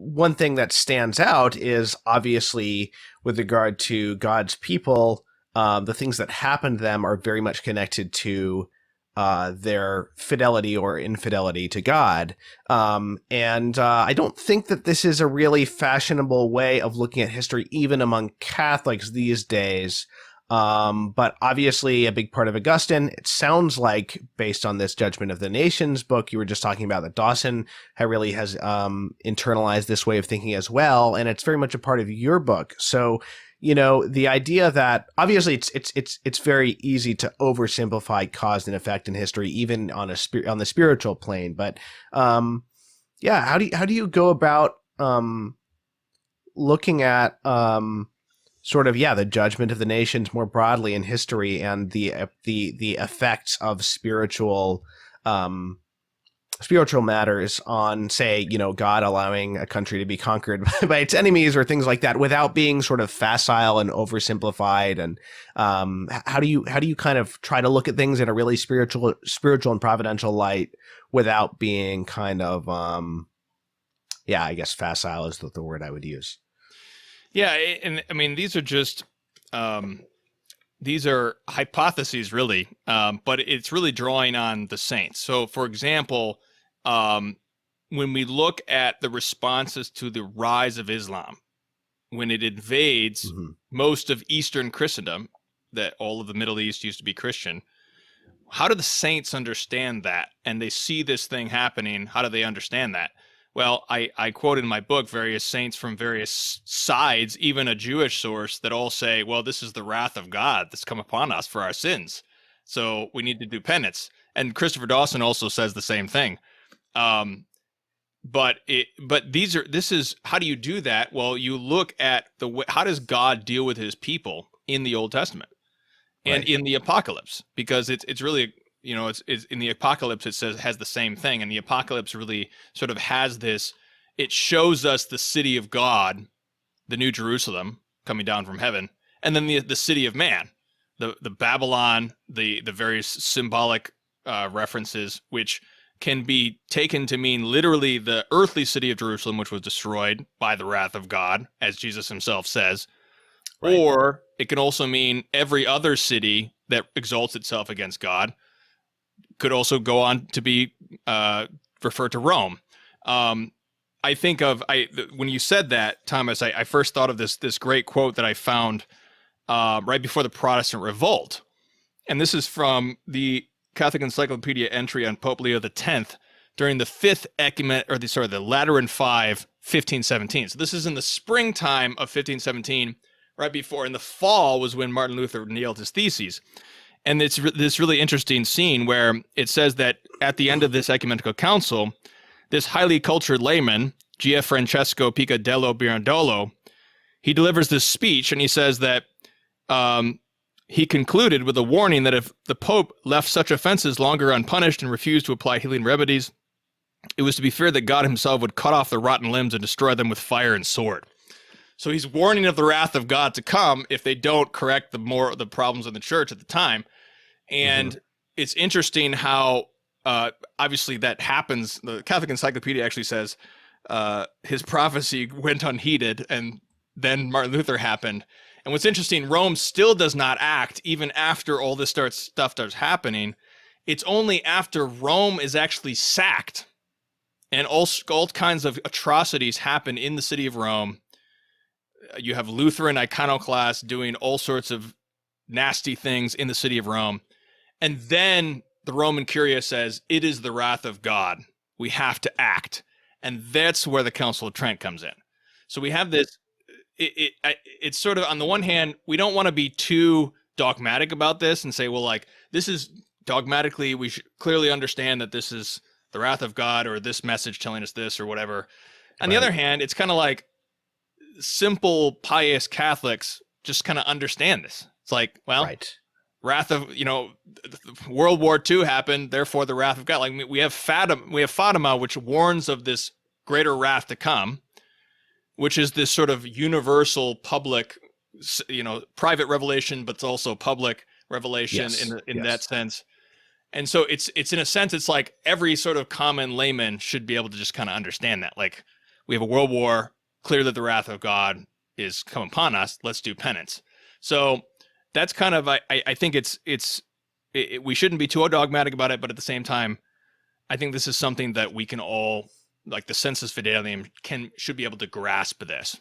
one thing that stands out is obviously with regard to God's people, the things that happen to them are very much connected to their fidelity or infidelity to God. And I don't think that this is a really fashionable way of looking at history, even among Catholics these days. But obviously a big part of Augustine, it sounds like, based on this Judgment of the Nations book you were just talking about, that Dawson really has internalized this way of thinking as well. And it's very much a part of your book. So, the idea that obviously it's very easy to oversimplify cause and effect in history, even on on the spiritual plane. But yeah, how do you go about looking at sort of the judgment of the nations more broadly in history and the effects of spiritual matters on, say, God allowing a country to be conquered by its enemies or things like that, without being sort of facile and oversimplified? And how do you kind of try to look at things in a really spiritual and providential light without being kind of I guess facile is the word I would use. Yeah, and I mean, these are just these are hypotheses, really, but it's really drawing on the saints. So, for example, when we look at the responses to the rise of Islam, when it invades most of Eastern Christendom, that all of the Middle East used to be Christian, how do the saints understand that? And they see this thing happening. How do they understand that? Well, I quote in my book various saints from various sides, even a Jewish source, that all say, well, this is the wrath of God that's come upon us for our sins, so we need to do penance. And Christopher Dawson also says the same thing. But this is, how do you do that? Well, you look at how does God deal with his people in the Old Testament and in the Apocalypse? Because it's really, it's in the Apocalypse, it has the same thing. And the Apocalypse really sort of has this, it shows us the city of God, the New Jerusalem coming down from heaven, and then the city of man, the Babylon, the various symbolic references, which can be taken to mean literally the earthly city of Jerusalem, which was destroyed by the wrath of God, as Jesus himself says. Right. Or it can also mean every other city that exalts itself against God. Could also go on to be referred to Rome. I think when you said that, Thomas, I first thought of this great quote that I found right before the Protestant Revolt, and this is from the Catholic Encyclopedia entry on Pope Leo X during the fifth the Lateran V, 1517. So this is in the springtime of 1517, right before. In the fall was when Martin Luther nailed his theses. And it's this really interesting scene where it says that at the end of this ecumenical council, this highly cultured layman, Gianfrancesco Picadello Birandolo, he delivers this speech, and he says that he concluded with a warning that if the Pope left such offenses longer unpunished and refused to apply healing remedies, it was to be feared that God himself would cut off the rotten limbs and destroy them with fire and sword. So he's warning of the wrath of God to come if they don't correct the problems in the church at the time. And it's interesting how obviously that happens. The Catholic Encyclopedia actually says his prophecy went unheeded, and then Martin Luther happened. And what's interesting, Rome still does not act even after all this stuff starts happening. It's only after Rome is actually sacked and all kinds of atrocities happen in the city of Rome. You have Lutheran iconoclasts doing all sorts of nasty things in the city of Rome. And then the Roman Curia says, it is the wrath of God. We have to act. And that's where the Council of Trent comes in. So we have this, it's sort of, on the one hand, we don't want to be too dogmatic about this and say, well, like, this is dogmatically, we should clearly understand that this is the wrath of God, or this message telling us this, or whatever. On the other hand, it's kind of like simple, pious Catholics just kind of understand this. It's like, well, wrath of, World War II happened, therefore the wrath of God. Like, we have Fatima, which warns of this greater wrath to come, which is this sort of universal public, private revelation, but it's also public revelation in that sense. And so it's in a sense, it's like every sort of common layman should be able to just kind of understand that. Like, we have a world war, clear that the wrath of God is come upon us. Let's do penance. So that's kind of, I think we shouldn't be too dogmatic about it, but at the same time, I think this is something that we can all, like the sensus fidelium, should be able to grasp this.